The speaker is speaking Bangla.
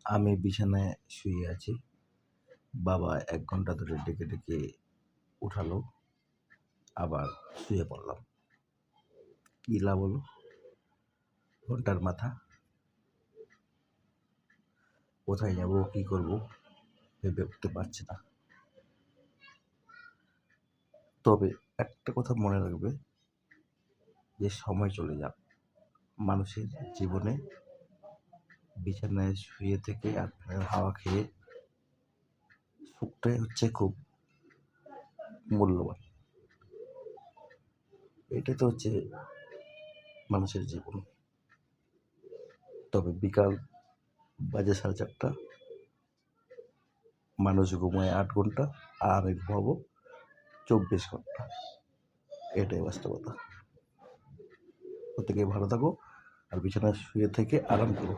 আমি বিছানায় শুয়ে আছি। বাবা ১ ঘন্টা ধরে ডেকে, ডেকে উঠালো। আবার শুয়ে পড়লাম। কি লাভ হলো? ঘন্টার মাথা। কোথায় যাব, কি করব ভেবে উঠতে পারছি না। তবে একটা কথা মনে রাখবে যে সময় চলে যাক। মানুষের জীবনে বিছানায় শুয়ে থেকে আর ফ্যানের হাওয়া খেয়ে সুখটাই হচ্ছে খুব মূল্যবান। এটাই তো হচ্ছে মানুষের জীবন। তবে বিকাল বাজে ৪:৩০, মানুষ ঘুমায় ৮ ঘন্টা আর আমি ঘুমাবো ২৪ ঘন্টা। এটাই বাস্তবতা। প্রত্যেকে ভালো থাকো আর বিছানায় শুয়ে থেকে আরাম করো।